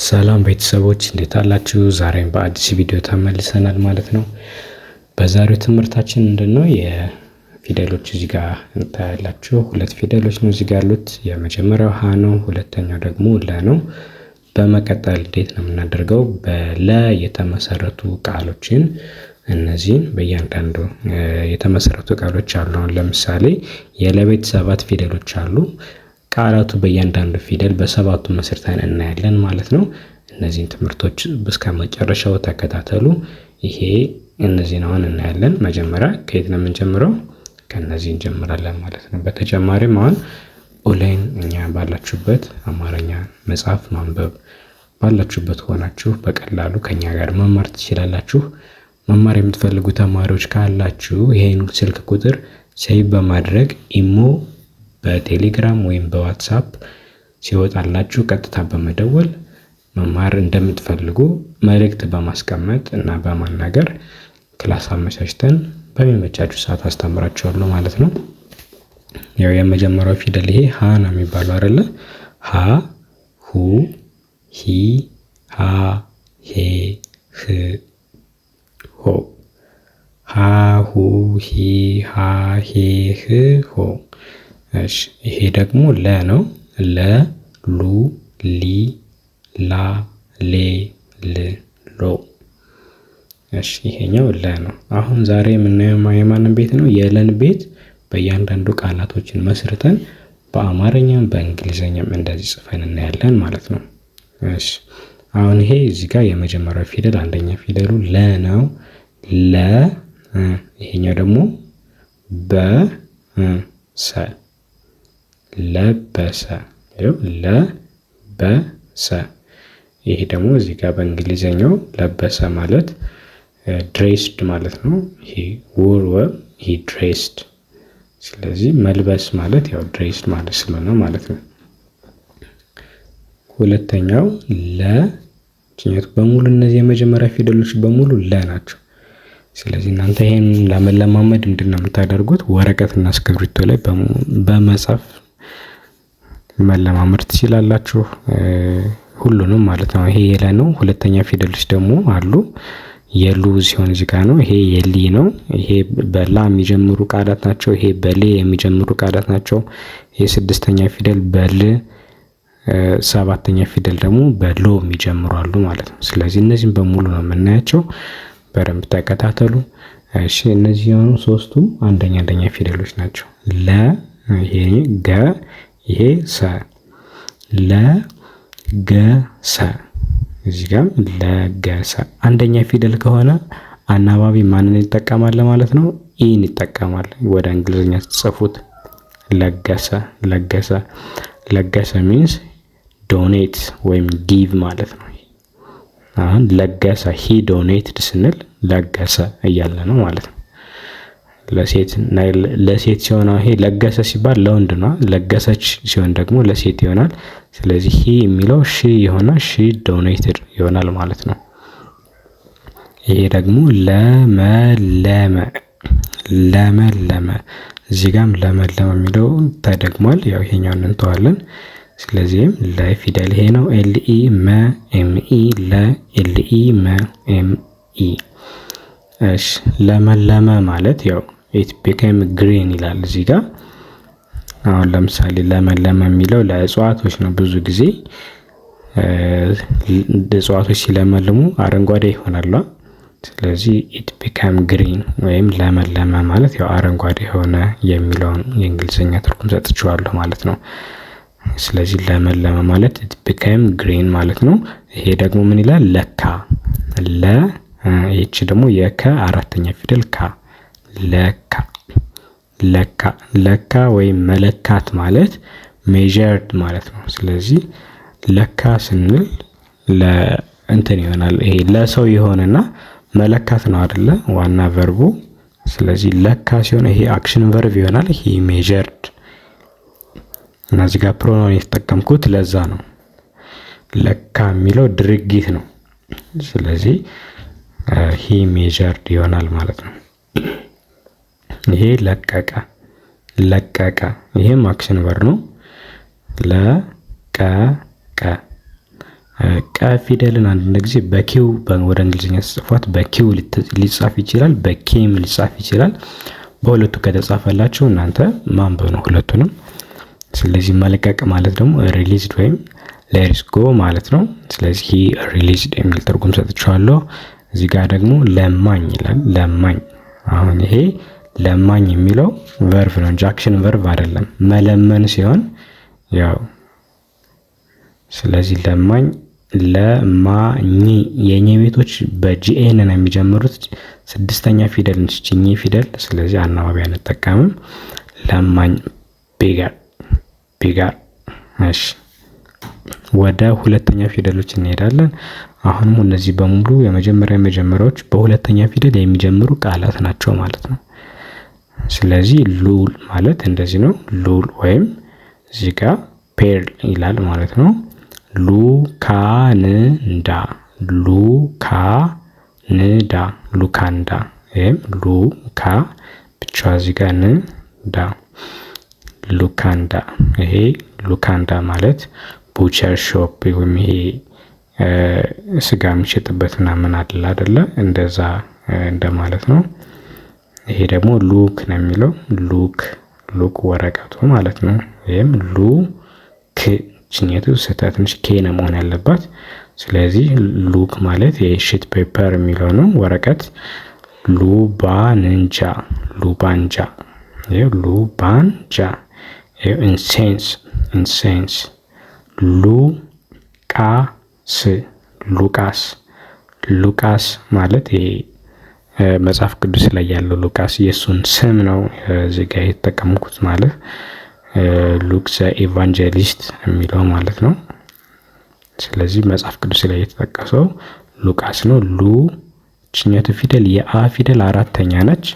ሰላም ቤተሰቦች እንዴት አላችሁ? ዛሬም በአዲስ ቪዲዮ ተመልሰናል ማለት ነው። በዛሬው ትምህርታችን ምንድነው የፊደሎች እዚህ ጋር እንታያላችሁ። ሁለት ፊደሎች ነው እዚህ ጋር ያሉት። የመጀመሪያው ሀ ነው፣ ሁለተኛው ደግሞ ለ ነው። በመቀጠል እንዴት ነው የምናደርገው? በለ የተመሰረቱ ቃሎችን እነዚህን በእያንዳንዱ የተመሰረቱ ቃሎች አሉ። አሁን ለምሳሌ የለቤት 7 ፊደሎች አሉ። ቃላቱ በእያንዳንዱ ፊደል በሰባቱ መስርተን እናያለን ማለት ነው። እነዚህን ትምህርቶች እስከ መጨረሻው ተከታተሉ። ይሄ እነዚህን አሁን እናያለን። መጀመሪያ ከየት ነው የምንጀምረው? ከነዚህ እንጀምራለን ማለት ነው። በተጨማሪም አሁን ኦንላይን እኛ ባላችሁበት አማርኛ መጽሐፍ ማንበብ ባላችሁበት ሆናችሁ በቀላሉ ከኛ ጋር መማር ትችላላችሁ። መማር የምትፈልጉ ተማሪዎች ካላችሁ ይሄን ስልክ ቁጥር ሴቭ በማድረግ ኢሞ በቴሌግራም ወይም በዋትስአፕ ሲወጣላችሁ ቀጥታ በመደወል መማር እንደምትፈልጉ መልእክት በማስቀመጥ እና በማናገር ክላስ አመቻችተን በሚመቻችሁ ሰዓት አስተምራችኋለሁ ማለት ነው። ያው የመጀመሪያው ፊደል ይሄ ሀ ነው የሚባለው አይደለ? ሀ፣ ሁ፣ ሂ፣ ሃ፣ ሄ፣ ህ፣ ሆ። ሀ፣ ሁ፣ ሂ፣ ሃ፣ ሄ፣ ህ፣ ሆ። እሺ ይሄ ደግሞ ለ ነው። ለ፣ ሉ፣ ሊ፣ ላ፣ ሌ፣ ል፣ ሎ። እሺ ይሄኛው ለ ነው። አሁን ዛሬ የምናየው የማንን ቤት ነው? የለን ቤት በእያንዳንዱ ቃላቶችን መስርተን በአማርኛም በእንግሊዘኛም እንደዚህ ጽፈን እናያለን ማለት ነው። እሺ አሁን ይሄ እዚህ ጋር የመጀመሪያው ፊደል አንደኛ ፊደሉ ለ ነው። ለ። ይሄኛው ደግሞ በ፣ ሰ፣ ለበሰ። ለበሰ። ይሄ ደግሞ እዚህ ጋር በእንግሊዘኛው ለበሰ ማለት ድሬስድ ማለት ነው። ይሄ ወር ይሄ ድሬስድ። ስለዚህ መልበስ ማለት ያው ድሬስድ ማለት ስለሆነ ማለት ነው። ሁለተኛው ለ። በሙሉ እነዚህ የመጀመሪያ ፊደሎች በሙሉ ለ ናቸው። ስለዚህ እናንተ ይሄን ለመለማመድ ምንድነው የምታደርጉት? ወረቀትና እስክሪብቶ ላይ በመጻፍ መለማመድ ትችላላችሁ። ሁሉንም ማለት ነው። ይሄ የለ ነው። ሁለተኛ ፊደሎች ደግሞ አሉ። የሉ ሲሆን እዚህ ጋር ነው። ይሄ የሊ ነው። ይሄ በላ የሚጀምሩ ቃላት ናቸው። ይሄ በሌ የሚጀምሩ ቃላት ናቸው። ይሄ ስድስተኛ ፊደል በል፣ ሰባተኛ ፊደል ደግሞ በሎ የሚጀምሩ አሉ ማለት ነው። ስለዚህ እነዚህም በሙሉ ነው የምናያቸው። በደንብ ተከታተሉ። እሺ እነዚህ የሆኑ ሶስቱም አንደኛ ፊደሎች ናቸው። ለ፣ ይሄ ገ፣ ይሄ ሰ። ለገሰ። እዚህ ጋርም ለገሰ። አንደኛ ፊደል ከሆነ አናባቢ ማንን ይጠቀማል ማለት ነው? ኢን ይጠቀማል። ወደ እንግሊዝኛ ጽፉት። ለገሰ፣ ለገሰ። ለገሰ ሚንስ ዶኔት ወይም ጊቭ ማለት ነው። አሁን ለገሰ ሂ ዶኔትድ ስንል ለገሰ እያለ ነው ማለት ነው። ለሴት ሲሆን ይሄ ለገሰ ሲባል ለወንድ ነው። ለገሰች ሲሆን ደግሞ ለሴት ይሆናል። ስለዚህ ሂ የሚለው ሺ ይሆናል። ሺ ዶኔትድ ይሆናል ማለት ነው። ይሄ ደግሞ ለመለመ፣ ለመለመ። እዚህ ጋርም ለመለመ የሚለው ተደግሟል። ያው ይሄኛውን እንተዋለን። ስለዚህም ለፊደል ይሄ ነው። ኤልኢ መ፣ ኤምኢ ለ፣ ኤልኢ መ፣ ኤምኢ። እሺ ለመለመ ማለት ያው ኢት ቢኬም ግሪን ይላል እዚህ ጋር። አሁን ለምሳሌ ለመለመ የሚለው ለእጽዋቶች ነው። ብዙ ጊዜ እጽዋቶች ሲለመልሙ አረንጓዴ ይሆናሉ። ስለዚህ ኢት ቢካም ግሪን ወይም ለመለመ ማለት ያው አረንጓዴ ሆነ የሚለውን የእንግሊዝኛ ትርጉም ሰጥቼዋለሁ ማለት ነው። ስለዚህ ለመለመ ማለት ኢት ቢካም ግሪን ማለት ነው። ይሄ ደግሞ ምን ይላል? ለካ። ይቺ ደግሞ የከ አራተኛ ፊደል ካ። ለካ፣ ለካ። ለካ ወይም መለካት ማለት ሜዠርድ ማለት ነው። ስለዚህ ለካ ስንል ለእንትን ይሆናል። ይሄ ለሰው የሆነና መለካት ነው አይደለ? ዋና ቨርቡ። ስለዚህ ለካ ሲሆን ይሄ አክሽን ቨርብ ይሆናል። ይሄ ሜዠርድ እና እዚህ ጋር ፕሮናውን የተጠቀምኩት ለዛ ነው። ለካ የሚለው ድርጊት ነው። ስለዚህ ሂ ሜዠርድ ይሆናል ማለት ነው። ይሄ ለቀቀ፣ ለቀቀ። ይሄም አክሽን ቨርብ ነው። ለቀቀ። ቀ ፊደልን አንድ ጊዜ በኪው ወደ እንግሊዝኛ ተጽፏት በኪው ሊጻፍ ይችላል፣ በኬም ሊጻፍ ይችላል። በሁለቱ ከተጻፈላችሁ እናንተ ማንበብ ነው ሁለቱንም። ስለዚህ መለቀቅ ማለት ደግሞ ሪሊዝድ ወይም ሌትስ ጎ ማለት ነው። ስለዚህ ሪሊዝድ የሚል ትርጉም ሰጥቻለሁ። እዚህ ጋር ደግሞ ለማኝ ይላል። ለማኝ አሁን ይሄ ለማኝ የሚለው ቨርብ ነው እንጂ አክሽን ቨርብ አይደለም። መለመን ሲሆን ያው ስለዚህ ለማኝ ለማኝ የኛ ቤቶች በጂኤን ነው የሚጀምሩት። ስድስተኛ ፊደል ነች ጂኝ ፊደል። ስለዚህ አናባቢ አንጠቀምም። ለማኝ ቢጋር ቢጋር። እሺ ወደ ሁለተኛ ፊደሎች እንሄዳለን። አሁንም እነዚህ በሙሉ የመጀመሪያዎች በሁለተኛ ፊደል የሚጀምሩ ቃላት ናቸው ማለት ነው። ስለዚህ ሉል ማለት እንደዚህ ነው። ሉል ወይም እዚህ ጋር ፔርል ይላል ማለት ነው። ሉካንዳ ሉካንዳ ሉካንዳ ወይም ሉካ ብቻ እዚህ ጋር ንዳ ሉካንዳ። ይሄ ሉካንዳ ማለት ቡቸር ሾፕ ወይም ይሄ ስጋ የሚሸጥበት ምናምን አለ አይደለ? እንደዛ እንደማለት ነው። ይሄ ደግሞ ሉክ ነው የሚለው ሉክ ወረቀቱ ማለት ነው። ወይም ሉክ ችኛቱ ስህተት ትንሽ ኬ ነው መሆን ያለባት። ስለዚህ ሉክ ማለት የሺት ፔፐር የሚለው ነው ወረቀት። ሉባንጃ ሉባንጃ ሉባንጃ ኢንሴንስ ሉቃስ ማለት ይሄ መጽሐፍ ቅዱስ ላይ ያለው ሉቃስ የሱን ስም ነው እዚህ ጋር የተጠቀምኩት ማለት ሉክ ዘ ኤቫንጀሊስት የሚለው ማለት ነው። ስለዚህ መጽሐፍ ቅዱስ ላይ የተጠቀሰው ሉቃስ ነው። ሉ ችኛቱ ፊደል የአ ፊደል አራተኛ ነች።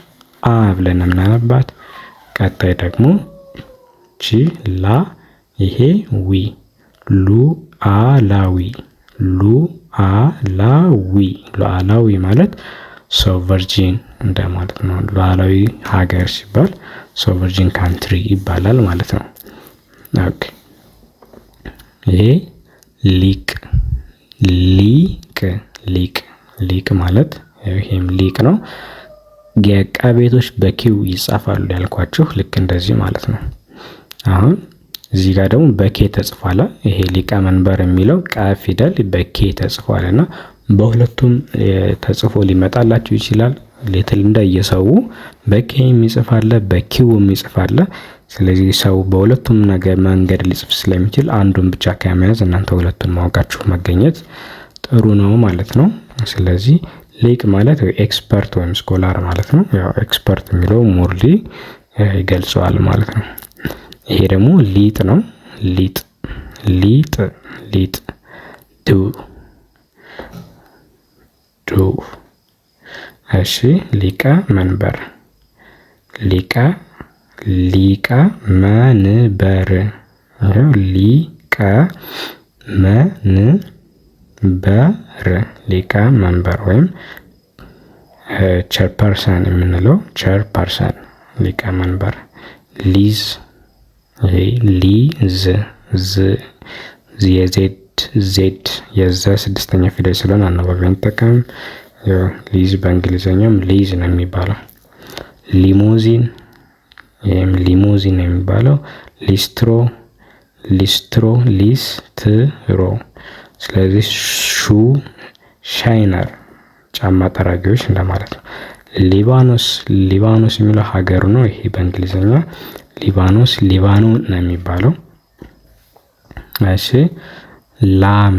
አ ብለን የምናነባት። ቀጣይ ደግሞ ቺ ላ ይሄ ዊ ሉዓላዊ ሉዓላዊ ማለት ሶቨርጂን እንደማለት ነው። ሉዓላዊ ሀገር ሲባል ሶቨርጂን ካንትሪ ይባላል ማለት ነው። ኦኬ ይሄ ሊቅ ማለት ይሄም ሊቅ ነው። የቀ ቤቶች በኪው ይጻፋሉ ያልኳችሁ ልክ እንደዚህ ማለት ነው። አሁን እዚህ ጋር ደግሞ በኬ ተጽፏል። ይሄ ሊቀ መንበር የሚለው ቀ ፊደል በኬ ተጽፏልና በሁለቱም ተጽፎ ሊመጣላችሁ ይችላል። ሌትል እንደየሰው በኬ የሚጽፋለ በኪው የሚጽፋለ። ስለዚህ ሰው በሁለቱም ነገር መንገድ ሊጽፍ ስለሚችል አንዱን ብቻ ከመያዝ እናንተ ሁለቱን ማወቃችሁ መገኘት ጥሩ ነው ማለት ነው። ስለዚህ ሊቅ ማለት ኤክስፐርት ወይም ስኮላር ማለት ነው። ያው ኤክስፐርት የሚለው ሞርሊ ይገልጸዋል ማለት ነው። ይሄ ደግሞ ሊጥ ነው። ሊጥ ዱ እሺ ሊቀ መንበር ሊቀ መንበር ሊቀ መንበር ወይም ቸርፐርሰን የምንለው ቸርፐርሰን ሊቀ መንበር። ሊዝ ዜድ የዘ ስድስተኛ ፊደል ስለሆነ አናባቢ አንጠቀምም። ሊዝ በእንግሊዘኛም ሊዝ ነው የሚባለው። ሊሞዚን ይህም ሊሞዚን ነው የሚባለው። ሊስትሮ ስለዚህ ሻይነር ጫማ ጠራጊዎች እንደማለት ነው። ሊባኖስ የሚለው ሀገሩ ነው። ይሄ በእንግሊዘኛ ሊባኖን ነው የሚባለው። እሺ ላም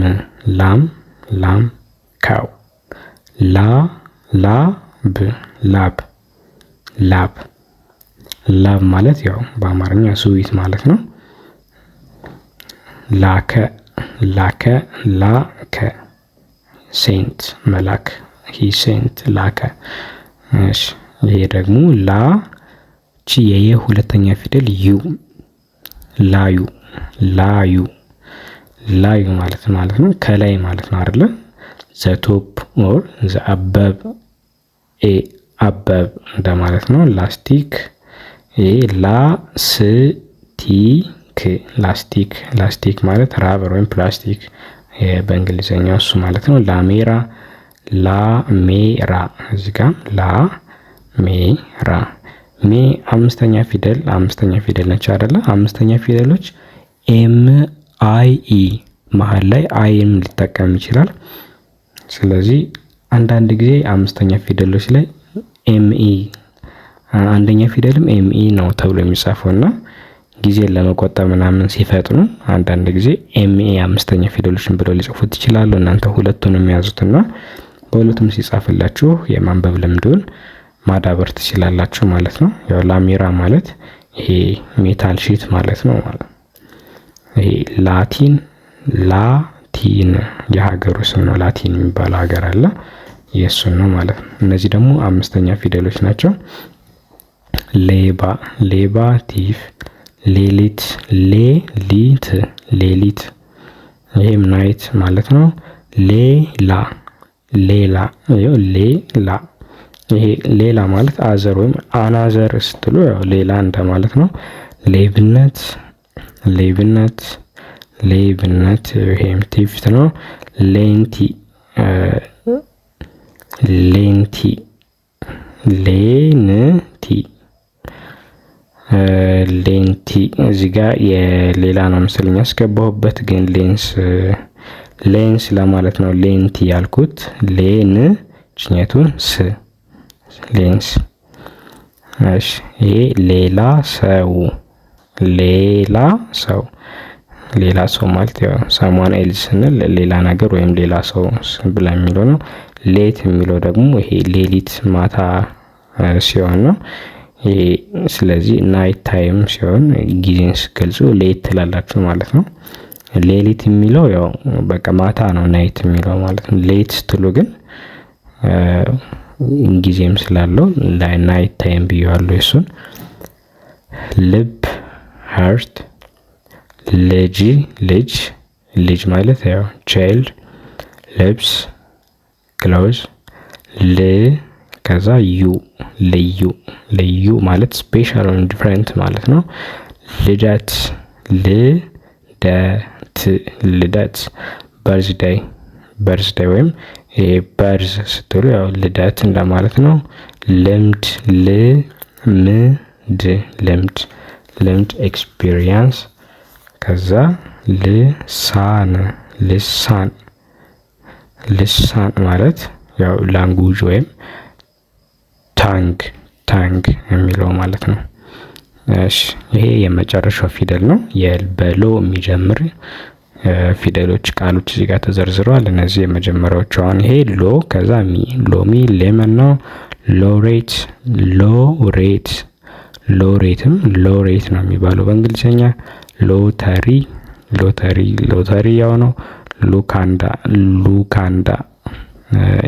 ካው ላብ ማለት ያው በአማርኛ ስዊት ማለት ነው። ላከ ሴንት መላክ ሴንት ላከ። እሺ ይሄ ደግሞ የየ ሁለተኛ ፊደል ዩ ላዩ ማለት ነው። ከላይ ማለት ነው አይደለ? ዘ ቶፕ ኦር ዘ አበብ እንደማለት ነው። ላስቲክ ላስቲክ ማለት ራበር ወይም ፕላስቲክ በእንግሊዘኛው እሱ ማለት ነው። ላሜራ ላሜራ እዚህ ጋር ላሜራ ሜ አምስተኛ ፊደል ነች አይደለ? አምስተኛ ፊደሎች ኤም አይ ኢ መሀል ላይ አይም ሊጠቀም ይችላል። ስለዚህ አንዳንድ ጊዜ አምስተኛ ፊደሎች ላይ ኤም ኢ አንደኛ ፊደልም ኤም ኢ ነው ተብሎ የሚጻፈውና ጊዜን ለመቆጠብ ምናምን ሲፈጥኑ አንዳንድ ጊዜ ኤም ኢ አምስተኛ ፊደሎችን ብለው ሊጽፉት ይችላሉ። እናንተ ሁለቱንም ያዙትና በሁለቱም ሲጻፍላችሁ የማንበብ ልምዱን ማዳበር ትችላላችሁ ማለት ነው። ያው ላሜራ ማለት ይሄ ሜታል ሺት ማለት ነው ማለት ይሄ ላቲን የሀገሩ ስም ነው። ላቲን የሚባለው ሀገር አለ፣ የእሱን ነው ማለት ነው። እነዚህ ደግሞ አምስተኛ ፊደሎች ናቸው። ሌባ ቲፍ ሌሊት ይሄም ናይት ማለት ነው። ሌላ ይሄ ሌላ ማለት አዘር ወይም አናዘር ስትሉ ያው ሌላ እንደማለት ነው። ሌብነት ይሄም ቲፍት ነው። ሌንቲ እዚህ ጋር የሌላ ነው መሰለኝ ያስገባሁበት፣ ግን ሌንስ ለማለት ነው ሌንቲ ያልኩት። ሌን ጭኘቱን ስ ሌንስ። እሺ ይሄ ሌላ ሰው ማለት ያው ሰማን ኤልስ ስንል ሌላ ነገር ወይም ሌላ ሰው ብላ የሚለው ነው። ሌት የሚለው ደግሞ ይሄ ሌሊት ማታ ሲሆን ነው። ይሄ ስለዚህ ናይት ታይም ሲሆን ጊዜን ሲገልጹ ሌት ትላላችሁ ማለት ነው። ሌሊት የሚለው ያው በቃ ማታ ነው ናይት የሚለው ማለት ነው። ሌት ስትሉ ግን ጊዜም ስላለው ናይት ታይም ብየዋለሁ እሱን። ልብ ሃርት ልጅ ማለት ያው ቻይልድ። ልብስ ክሎዝ ከዛ ልዩ ማለት ስፔሻል ወይም ዲፍረንት ማለት ነው። ልደት በርዝዴይ ወይም በርዝ ስትሉ ያው ልደት እንደማለት ነው። ልምድ ኤክስፒሪየንስ። ከዛ ልሳን ማለት ያው ላንጉጅ ወይም ታንግ የሚለው ማለት ነው። እሺ ይሄ የመጨረሻው ፊደል ነው። በሎ የሚጀምር ፊደሎች ቃሎች እዚህ ጋር ተዘርዝረዋል። እነዚህ የመጀመሪያዎቹ አሁን ይሄ ሎ ከዛ ሎሚ ሌመን ነው። ሎሬት ነው የሚባለው በእንግሊዝኛ። ሎተሪ ያው ነው። ሉካንዳ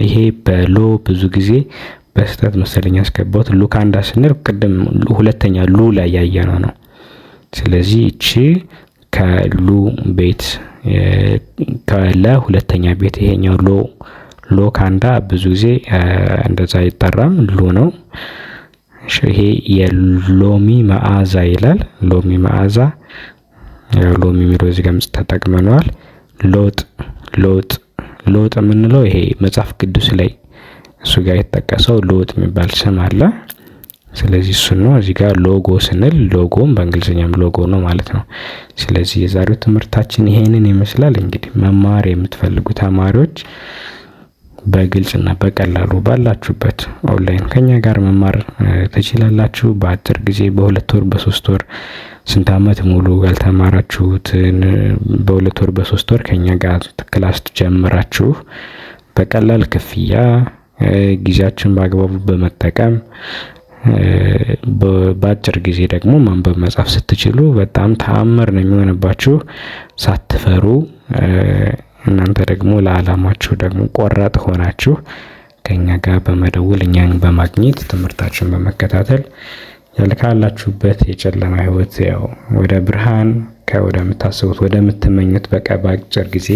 ይሄ በሎ ብዙ ጊዜ በስህተት መሰለኝ ያስገባሁት። ሉካንዳ ስንል ቅድም ሁለተኛ ሉ ላይ ያየነው ነው። ስለዚህ እቺ ከሉ ቤት ሁለተኛ ቤት ይሄኛው ሎካንዳ ብዙ ጊዜ እንደዛ አይጠራም፣ ሉ ነው። ይሄ የሎሚ መዓዛ ይላል። ሎሚ መዓዛ ያው ሎሚ የሚለው እዚህ ጋር ተጠቅመነዋል። ሎጥ የምንለው ይሄ መጽሐፍ ቅዱስ ላይ እሱ ጋር የተጠቀሰው ሎጥ የሚባል ስም አለ። ስለዚህ እሱ ነው። እዚህ ጋር ሎጎ ስንል ሎጎም በእንግሊዝኛም ሎጎ ነው ማለት ነው። ስለዚህ የዛሬው ትምህርታችን ይሄንን ይመስላል። እንግዲህ መማር የምትፈልጉ ተማሪዎች በግልጽና በቀላሉ ባላችሁበት ኦንላይን ከኛ ጋር መማር ትችላላችሁ። በአጭር ጊዜ በ2 ወር በ3 ወር ስንት ዓመት ሙሉ ያልተማራችሁትን በ2 ወር በ3 ወር ከኛ ጋር ክላስ ጀምራችሁ በቀላል ክፍያ ጊዜያችሁን በአግባቡ በመጠቀም በአጭር ጊዜ ደግሞ ማንበብ መጻፍ ስትችሉ በጣም ተአምር ነው የሚሆንባችሁ። ሳትፈሩ እናንተ ደግሞ ለዓላማችሁ ደግሞ ቆራጥ ሆናችሁ ከኛ ጋር በመደወል እኛን በማግኘት ትምህርታችሁን በመከታተል ያልካላችሁበት የጨለማ ህይወት ያው ወደ ብርሃን ወደምታስቡት ወደምትመኙት በአጭር ጊዜ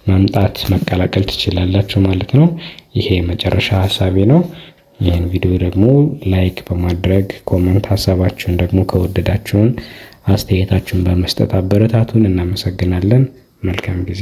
መምጣት መቀላቀል ትችላላችሁ ማለት ነው። ይሄ መጨረሻ ሐሳቤ ነው። ይህን ቪዲዮ ደግሞ ላይክ በማድረግ ኮሜንት ሐሳባችሁን ደግሞ ከወደዳችሁን አስተያየታችሁን በመስጠት አበረታቱን። እናመሰግናለን። መልካም ጊዜ